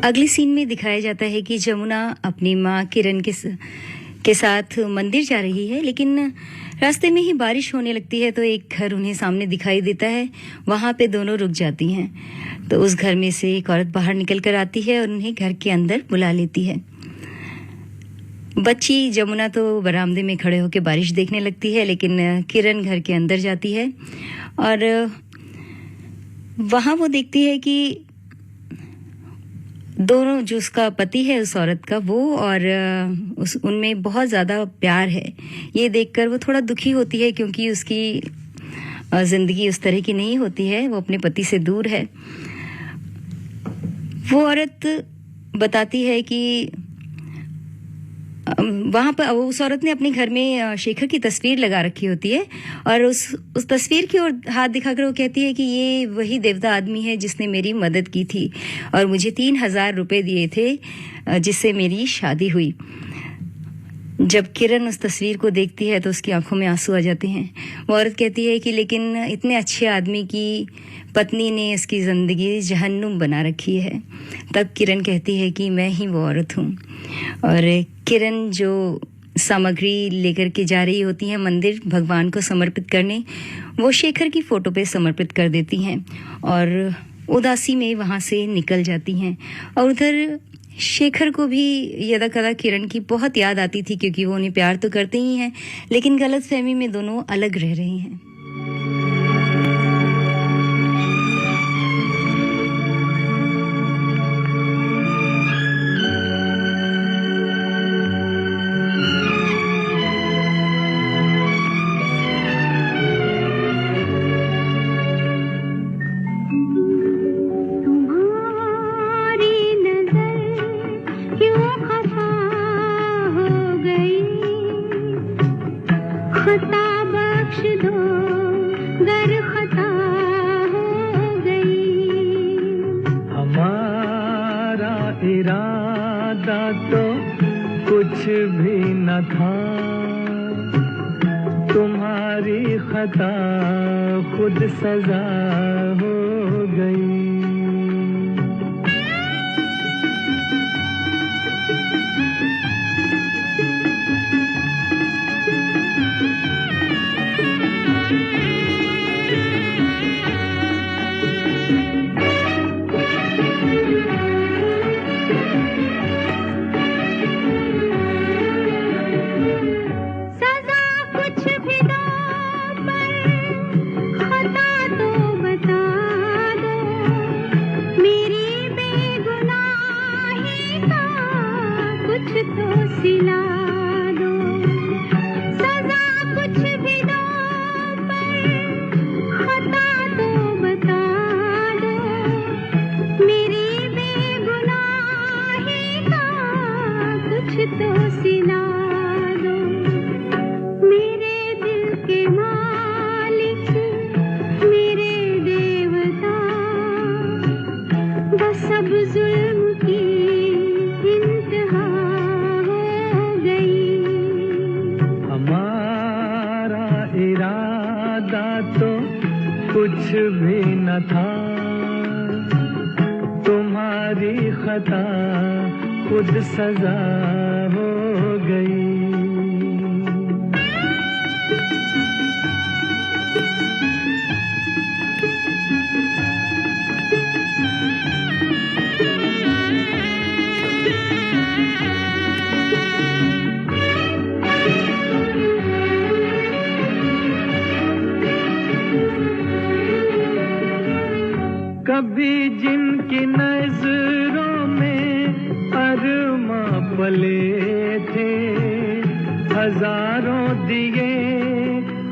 अगले सीन में दिखाया जाता है कि जमुना अपनी माँ किरण के साथ मंदिर जा रही है, लेकिन रास्ते में ही बारिश होने लगती है तो एक घर उन्हें सामने दिखाई देता है। वहां पे दोनों रुक जाती हैं। तो उस घर में से एक औरत बाहर निकल कर आती है और उन्हें घर के अंदर बुला लेती है। बच्ची जमुना तो बरामदे में खड़े होकर बारिश देखने लगती है, लेकिन किरण घर के अंदर जाती है और वहां वो देखती है कि दोनों, जो उसका पति है उस औरत का, वो और उनमें बहुत ज़्यादा प्यार है। ये देखकर वो थोड़ा दुखी होती है क्योंकि उसकी ज़िंदगी उस तरह की नहीं होती है, वो अपने पति से दूर है। वो औरत बताती है कि वहां पर उस औरत ने अपने घर में शेखर की तस्वीर लगा रखी होती है और उस तस्वीर की ओर हाथ दिखाकर वो कहती है कि ये वही देवता आदमी है जिसने मेरी मदद की थी और मुझे 3,000 रुपए दिए थे जिससे मेरी शादी हुई। जब किरण उस तस्वीर को देखती है तो उसकी आंखों में आंसू आ जाते हैं। वो औरत कहती है कि लेकिन इतने अच्छे आदमी की पत्नी ने इसकी ज़िंदगी जहन्नुम बना रखी है। तब किरण कहती है कि मैं ही वो औरत हूँ। और किरण जो सामग्री लेकर के जा रही होती है मंदिर भगवान को समर्पित करने, वो शेखर की फ़ोटो पे समर्पित कर देती हैं और उदासी में वहाँ से निकल जाती हैं। और उधर शेखर को भी यदा कदा किरण की बहुत याद आती थी क्योंकि वो उन्हें प्यार तो करते ही हैं, लेकिन गलतफहमी में दोनों अलग रह रहे हैं। कभी जिनकी नजरों में अरमा पले थे, हजारों दिए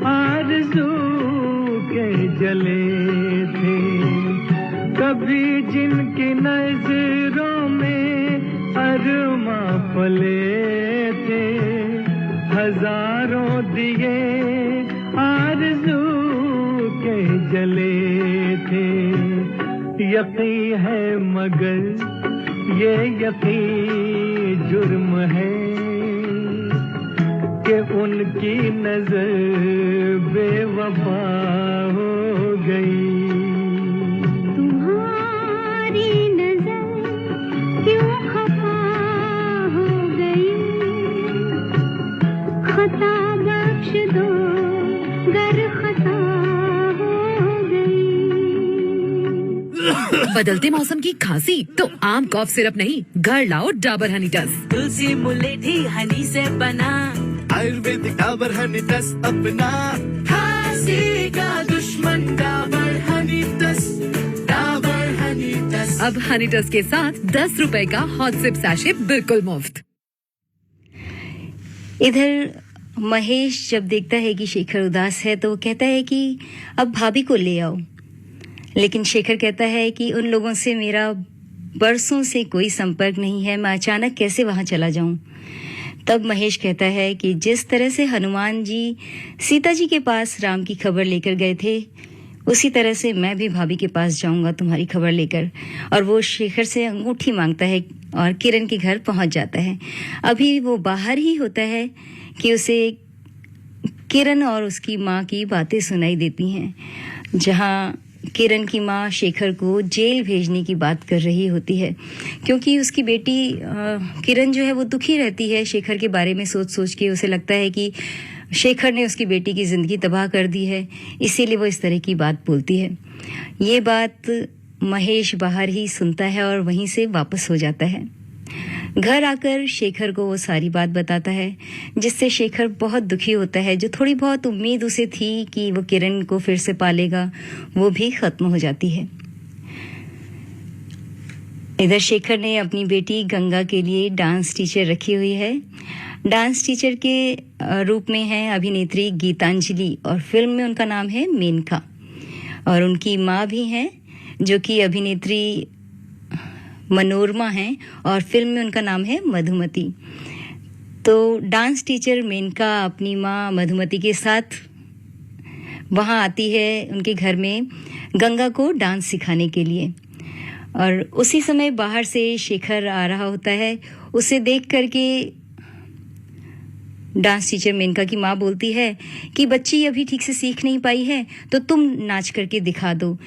आरज़ू के जले थे। कभी जिनकी नजरों में अरमा पले थे, हजारों दिए आरज़ू के जले थे। यकीन है मगर ये यकीन जुर्म है कि उनकी नजर बेवफा हो गई। तुम्हारी नजर दो गर खता हो गई। बदलते मौसम की खांसी तो आम कॉफ सिरप नहीं, घर लाओ डाबर हनी टस। तुलसी मुलेठी हनी से बना, आयुर्वेदिक डाबर हनी टस अपना, खांसी का दुश्मन डाबर हनी टस, डाबर हनी टस। अब हनी टस के साथ 10 रुपए का हॉट सिप सैशे बिल्कुल मुफ्त। इधर महेश जब देखता है कि शेखर उदास है तो वो कहता है कि अब भाभी को ले आओ, लेकिन शेखर कहता है कि उन लोगों से मेरा बरसों से कोई संपर्क नहीं है, मैं अचानक कैसे वहां चला जाऊं। तब महेश कहता है कि जिस तरह से हनुमान जी सीता जी के पास राम की खबर लेकर गए थे, उसी तरह से मैं भी भाभी के पास जाऊंगा तुम्हारी खबर लेकर। और वो शेखर से अंगूठी मांगता है और किरण के घर पहुंच जाता है। अभी वो बाहर ही होता है कि उसे किरण और उसकी माँ की बातें सुनाई देती हैं, जहां किरण की माँ शेखर को जेल भेजने की बात कर रही होती है, क्योंकि उसकी बेटी किरण जो है वो दुखी रहती है शेखर के बारे में सोच सोच के। उसे लगता है कि शेखर ने उसकी बेटी की जिंदगी तबाह कर दी है, इसीलिए वो इस तरह की बात बोलती है। ये बात महेश बाहर ही सुनता है और वहीं से वापस हो जाता है। घर आकर शेखर को वो सारी बात बताता है, जिससे शेखर बहुत दुखी होता है। जो थोड़ी बहुत उम्मीद उसे थी कि वो किरण को फिर से पालेगा, वो भी खत्म हो जाती है। इधर शेखर ने अपनी बेटी गंगा के लिए डांस टीचर रखी हुई है। डांस टीचर के रूप में है अभिनेत्री गीतांजलि और फिल्म में उनका नाम है मेनका, और उनकी माँ भी हैं जो कि अभिनेत्री मनोरमा हैं और फिल्म में उनका नाम है मधुमती। तो डांस टीचर मेनका अपनी माँ मधुमती के साथ वहाँ आती है उनके घर में गंगा को डांस सिखाने के लिए, और उसी समय बाहर से शेखर आ रहा होता है। उसे देख करके डांस टीचर मेनका की माँ बोलती है कि बच्ची अभी ठीक से सीख नहीं पाई है, तो तुम नाच करके दिखा दो,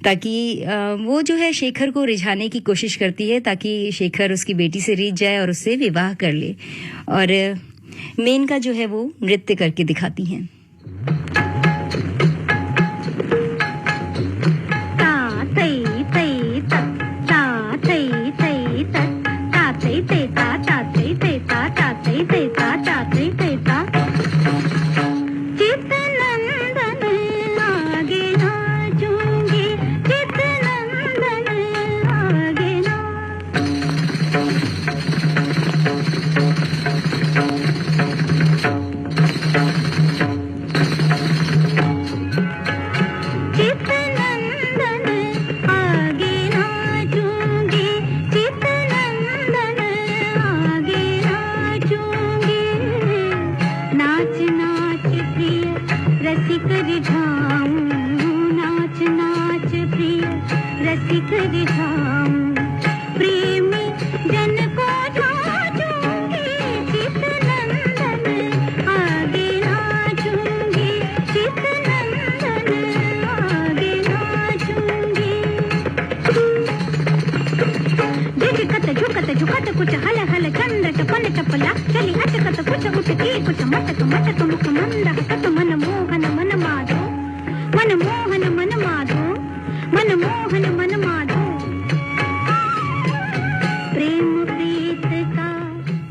ताकि वो जो है शेखर को रिझाने की कोशिश करती है, ताकि शेखर उसकी बेटी से रिझ जाए और उससे विवाह कर ले। और मेनका जो है वो नृत्य करके दिखाती हैं।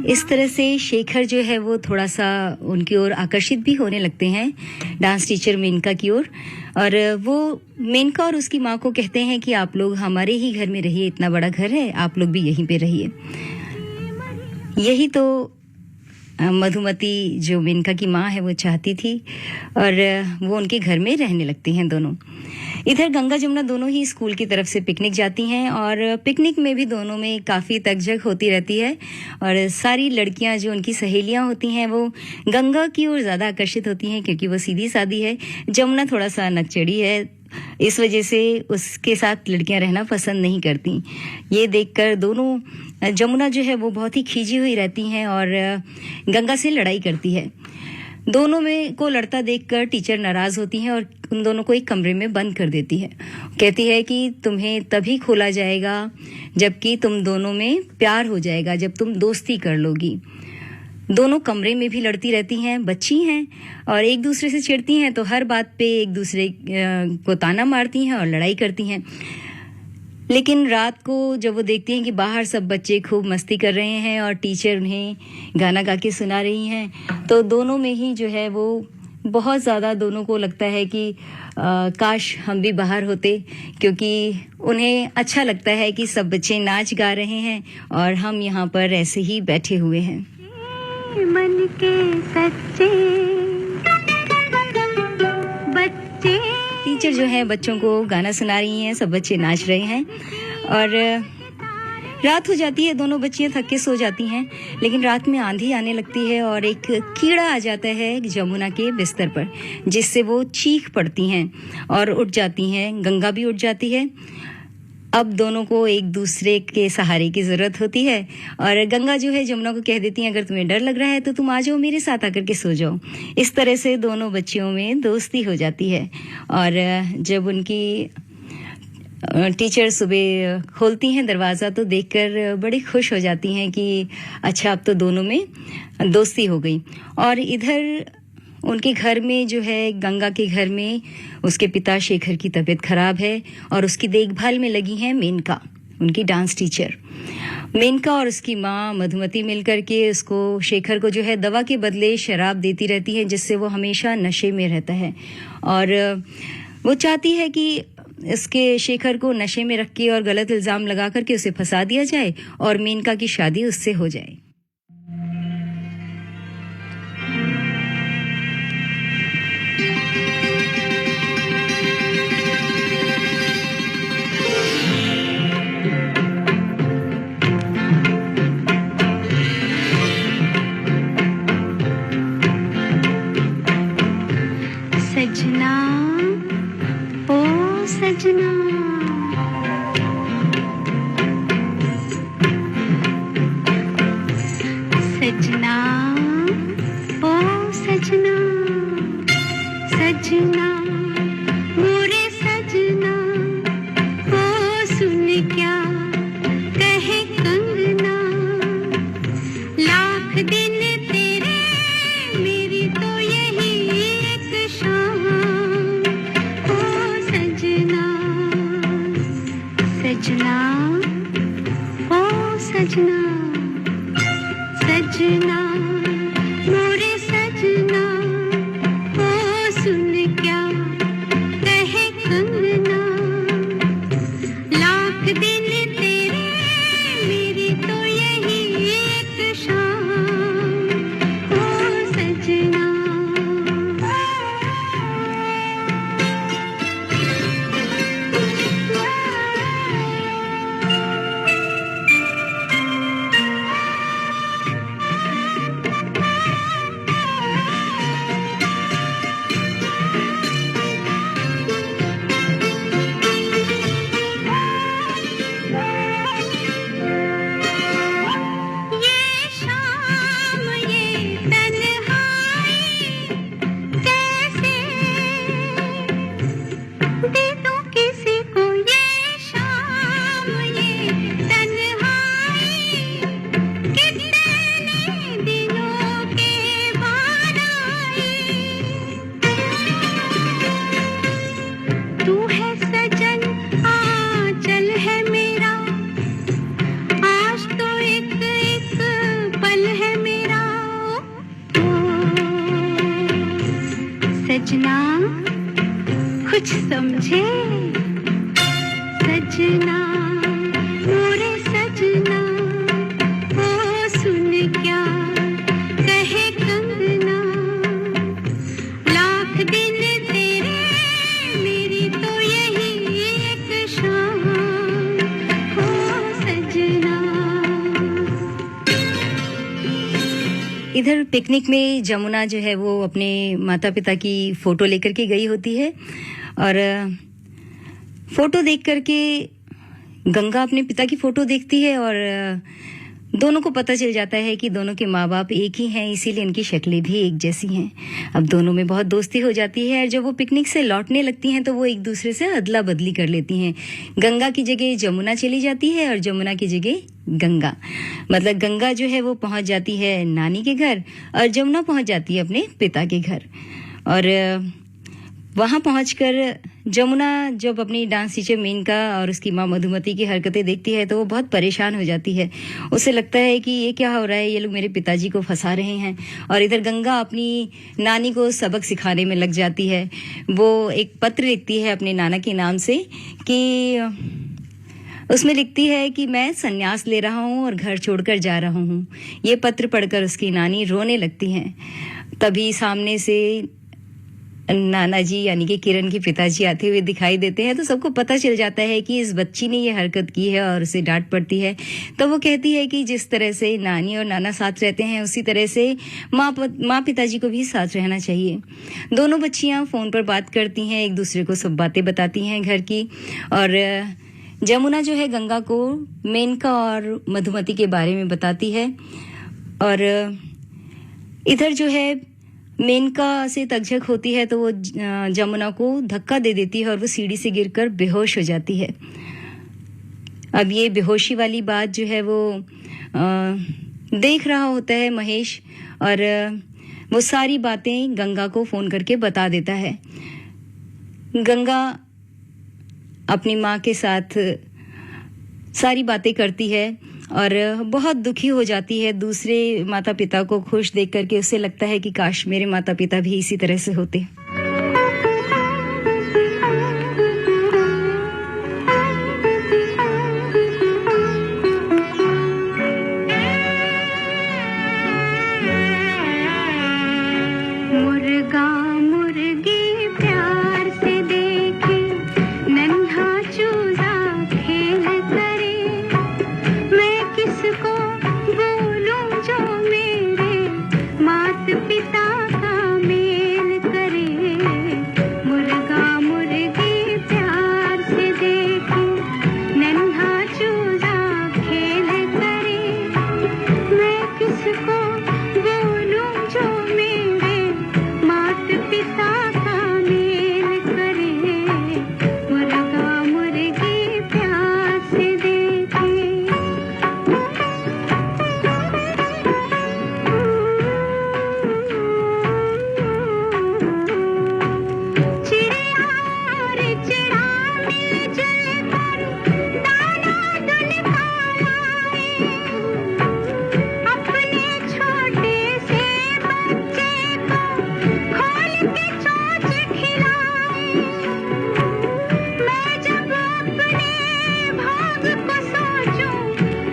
इस तरह से शेखर जो है वो थोड़ा सा उनकी ओर आकर्षित भी होने लगते हैं, डांस टीचर मेनका की ओर। और वो मेनका और उसकी माँ को कहते हैं कि आप लोग हमारे ही घर में रहिए, इतना बड़ा घर है, आप लोग भी यहीं पे रहिए। यही तो मधुमती जो मेनका की माँ है वो चाहती थी, और वो उनके घर में रहने लगती हैं दोनों। इधर गंगा जमुना दोनों ही स्कूल की तरफ से पिकनिक जाती हैं, और पिकनिक में भी दोनों में काफ़ी तकझक होती रहती है। और सारी लड़कियां जो उनकी सहेलियां होती हैं वो गंगा की ओर ज़्यादा आकर्षित होती हैं, क्योंकि वो सीधी सादी है। जमुना थोड़ा सा नकचड़ी है, इस वजह से उसके साथ लड़कियां रहना पसंद नहीं करती। ये देखकर दोनों, जमुना जो है वो बहुत ही खींची हुई रहती हैं और गंगा से लड़ाई करती है। दोनों में को लड़ता देखकर टीचर नाराज होती हैं और उन दोनों को एक कमरे में बंद कर देती है। कहती है कि तुम्हें तभी खोला जाएगा जबकि तुम दोनों में प्यार हो जाएगा, जब तुम दोस्ती कर लोगी। दोनों कमरे में भी लड़ती रहती हैं, बच्ची हैं और एक दूसरे से चिढ़ती हैं तो हर बात पे एक दूसरे को ताना मारती हैं और लड़ाई करती हैं। लेकिन रात को जब वो देखती हैं कि बाहर सब बच्चे खूब मस्ती कर रहे हैं और टीचर उन्हें गाना गा के सुना रही हैं, तो दोनों में ही जो है वो बहुत ज़्यादा दोनों को लगता है कि काश हम भी बाहर होते, क्योंकि उन्हें अच्छा लगता है कि सब बच्चे नाच गा रहे हैं और हम यहाँ पर ऐसे ही बैठे हुए हैं। मन के सच्चे बच्चे। टीचर जो है बच्चों को गाना सुना रही हैं, सब बच्चे नाच रहे हैं और रात हो जाती है, दोनों बच्चियां थक के सो जाती हैं। लेकिन रात में आंधी आने लगती है और एक कीड़ा आ जाता है जमुना के बिस्तर पर, जिससे वो चीख पड़ती हैं और उठ जाती हैं। गंगा भी उठ जाती है। अब दोनों को एक दूसरे के सहारे की जरूरत होती है और गंगा जो है जमुना को कह देती है, अगर तुम्हें डर लग रहा है तो तुम आ जाओ, मेरे साथ आकर के सो जाओ। इस तरह से दोनों बच्चियों में दोस्ती हो जाती है और जब उनकी टीचर सुबह खोलती हैं दरवाज़ा तो देखकर बड़ी खुश हो जाती हैं कि अच्छा, अब तो दोनों में दोस्ती हो गई। और इधर उनके घर में जो है, गंगा के घर में उसके पिता शेखर की तबीयत खराब है और उसकी देखभाल में लगी हैं मेनका, उनकी डांस टीचर। मेनका और उसकी माँ मधुमती मिलकर के उसको, शेखर को जो है दवा के बदले शराब देती रहती है, जिससे वो हमेशा नशे में रहता है। और वो चाहती है कि इसके शेखर को नशे में रख के और गलत इल्ज़ाम लगा करके उसे फंसा दिया जाए और मेनका की शादी उससे हो जाए। सजना ओ सजना, सजना ओ सजना, सजना मोरे सजना, ओ सुन क्या कहे कंगना, लाख दिन तेरे मेरी तो यही एक शाम, ओ सजना, सजना ओ सजना, सजना मोरे सजना, ओ सुन क्या कहे कंगना, लाख दिन तेरे मेरी तो यही एक शाम, ओ सजना। सजना कुछ समझे, सजना मोरे सजना, ओ सुन क्या कहे कंगना, लाख दिन तेरे मेरी तो यही एक शाम, ओ सजना। इधर पिकनिक में जमुना जो है वो अपने माता पिता की फ़ोटो लेकर के गई होती है और फ़ोटो देख करके गंगा अपने पिता की फ़ोटो देखती है और दोनों को पता चल जाता है कि दोनों के माँ बाप एक ही हैं, इसीलिए इनकी शक्लें भी एक जैसी हैं। अब दोनों में बहुत दोस्ती हो जाती है और जब वो पिकनिक से लौटने लगती हैं तो वो एक दूसरे से अदला बदली कर लेती हैं। गंगा की जगह जमुना चली जाती है और जमुना की जगह गंगा। मतलब गंगा जो है वो पहुंच जाती है नानी के घर और जमुना पहुंच जाती है अपने पिता के घर। और वहां पहुंचकर जमुना जब अपनी डांस टीचर मेनका और उसकी माँ मधुमती की हरकतें देखती है तो वो बहुत परेशान हो जाती है। उसे लगता है कि ये क्या हो रहा है, ये लोग मेरे पिताजी को फंसा रहे हैं। और इधर गंगा अपनी नानी को सबक सिखाने में लग जाती है। वो एक पत्र लिखती है अपने नाना के नाम से कि उसमें लिखती है कि मैं संन्यास ले रहा हूँ और घर छोड़कर जा रहा हूँ। ये पत्र पढ़कर उसकी नानी रोने लगती हैं। तभी सामने से नाना जी यानी कि किरण के पिताजी आते हुए दिखाई देते हैं तो सबको पता चल जाता है कि इस बच्ची ने ये हरकत की है और उसे डांट पड़ती है। तो वो कहती है कि जिस तरह से नानी और नाना साथ रहते हैं उसी तरह से माँ पिताजी को भी साथ रहना चाहिए। दोनों बच्चियां फोन पर बात करती हैं, एक दूसरे को सब बातें बताती हैं घर की। और जमुना जो है गंगा को मेनका और मधुमती के बारे में बताती है। और इधर जो है मेनका से तकझक होती है तो वो जमुना को धक्का दे देती है और वो सीढ़ी से गिरकर बेहोश हो जाती है। अब ये बेहोशी वाली बात जो है वो देख रहा होता है महेश और वो सारी बातें गंगा को फोन करके बता देता है। गंगा अपनी माँ के साथ सारी बातें करती है और बहुत दुखी हो जाती है दूसरे माता पिता को खुश देख करके। उसे लगता है कि काश मेरे माता पिता भी इसी तरह से होते। मुर्गा मुर्गी प्यार से देखे, नन्हा चूजा खेल करे, मैं किसको बोलूं जो मेरे मात पिता का मेल करे। मुर्गा मुर्गी प्यार से देखे, नन्हा चूजा खेल करे, मैं किसको बोलूं जो मेरे मात पिता का मेल करे। मुर्गा मुर्गी प्यार से देखे। चिड़िया और चिड़ा मिलजुल कर दाना दुन खाए, अपने छोटे से बच्चे को खोल के चोंच खिलाए। मैं जब अपने भाग को सोचूं,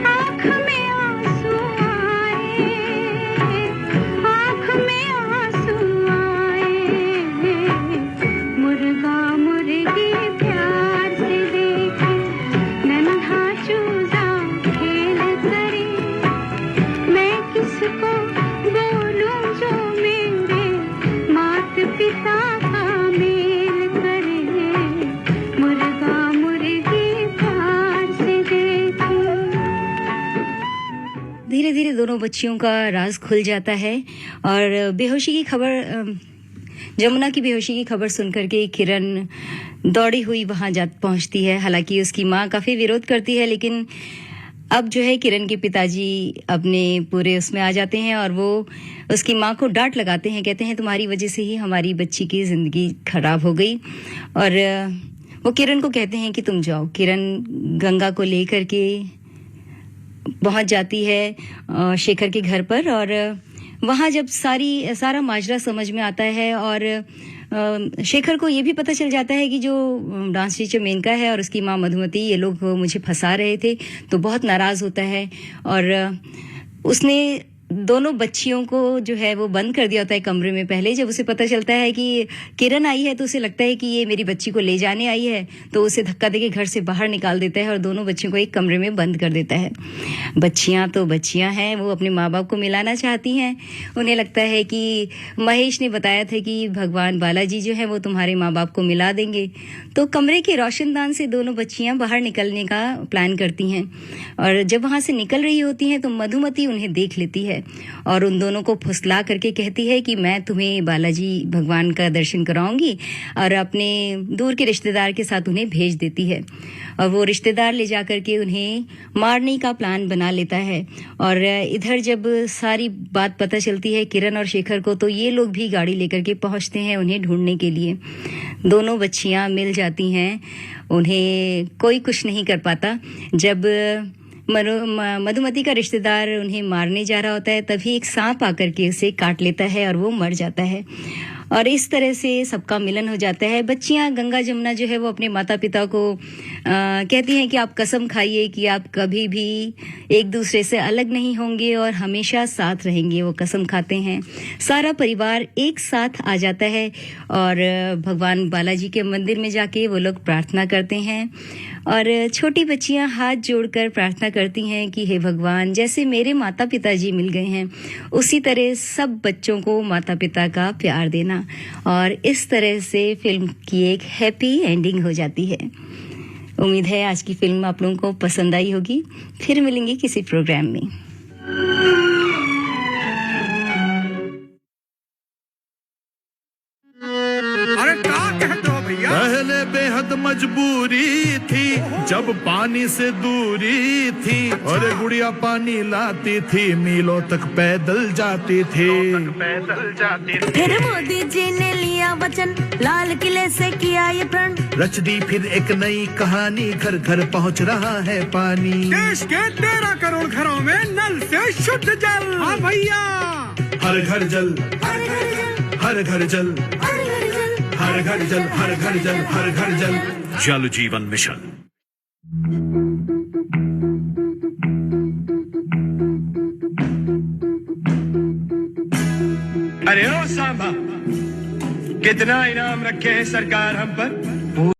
आँख में आंसू आए, आँख में आंसू आए। मुर्गा मुर्गी प्यार से देखे, नन्हा चूजा खेल करे, मैं किसको बोलूं जो मेरे मात पिता का मेल करे। मुर्गा मुर्गी प्यार से देखे। धीरे धीरे दोनों बच्चियों का राज खुल जाता है और बेहोशी की खबर जमुना की बेहोशी की खबर सुनकर के किरण दौड़ी हुई वहां पहुंचती है। हालांकि उसकी माँ काफी विरोध करती है, लेकिन अब जो है किरण के पिताजी अपने पूरे उसमें आ जाते हैं और वो उसकी माँ को डांट लगाते हैं। कहते हैं तुम्हारी वजह से ही हमारी बच्ची की जिंदगी खराब हो गई। और वो किरण को कहते हैं कि तुम जाओ। किरण गंगा को लेकर के पहुंच जाती है शेखर के घर पर और वहां जब सारा माजरा समझ में आता है और शेखर को ये भी पता चल जाता है कि जो डांस टीचर मेनका है और उसकी माँ मधुमती ये लोग मुझे फंसा रहे थे, तो बहुत नाराज होता है और उसने दोनों बच्चियों को जो है वो बंद कर दिया होता है कमरे में। पहले जब उसे पता चलता है कि किरण आई है तो उसे लगता है कि ये मेरी बच्ची को ले जाने आई है, तो उसे धक्का देके घर से बाहर निकाल देता है और दोनों बच्चियों को एक कमरे में बंद कर देता है। बच्चियां तो बच्चियां हैं, वो अपने माँ बाप को मिलाना चाहती हैं। उन्हें लगता है कि महेश ने बताया था कि भगवान बालाजी जो है वो तुम्हारे माँ बाप को मिला देंगे, तो कमरे के रोशनदान से दोनों बच्चियां बाहर निकलने का प्लान करती हैं। और जब वहां से निकल रही होती हैं तो मधुमती उन्हें देख लेती है और उन दोनों को फुसला करके कहती है कि मैं तुम्हें बालाजी भगवान का दर्शन कराऊंगी, और अपने दूर के रिश्तेदार के साथ उन्हें भेज देती है। और वो रिश्तेदार ले जा करके उन्हें मारने का प्लान बना लेता है। और इधर जब सारी बात पता चलती है किरण और शेखर को, तो ये लोग भी गाड़ी लेकर के पहुंचते हैं उन्हें ढूंढने के लिए। दोनों बच्चियां मिल जाती हैं, उन्हें कोई कुछ नहीं कर पाता। जब मधुमती का रिश्तेदार उन्हें मारने जा रहा होता है, तभी एक सांप आकर के उसे काट लेता है और वो मर जाता है। और इस तरह से सबका मिलन हो जाता है। बच्चियां गंगा जमुना जो है वो अपने माता पिता को कहती हैं कि आप कसम खाइए कि आप कभी भी एक दूसरे से अलग नहीं होंगे और हमेशा साथ रहेंगे। वो कसम खाते हैं। सारा परिवार एक साथ आ जाता है और भगवान बालाजी के मंदिर में जाके वो लोग प्रार्थना करते हैं। और छोटी बच्चियां हाथ जोड़कर प्रार्थना करती हैं कि हे भगवान, जैसे मेरे माता पिताजी मिल गए हैं उसी तरह सब बच्चों को माता पिता का प्यार देना। और इस तरह से फिल्म की एक हैप्पी एंडिंग हो जाती है। उम्मीद है आज की फिल्म आप लोगों को पसंद आई होगी। फिर मिलेंगे किसी प्रोग्राम में। अरे क्या कहते हो भैया? पहले बेहद मजबूरी थी जब पानी से दूरी थी, और गुड़िया पानी लाती थी, मीलों तक पैदल जाती थी। फिर मोदी जी ने लिया वचन, लाल किले से किया ये प्रण, रच दी फिर एक नई कहानी, घर घर पहुंच रहा है पानी। देश के 13 करोड़ घरों में नल से शुद्ध जल। हाँ भैया, हर घर जल, हर घर जल, हर घर जल, हर घर जल, हर घर जल। जल जीवन मिशन। अरे ओ सांबा, कितना इनाम रखे है सरकार हम पर?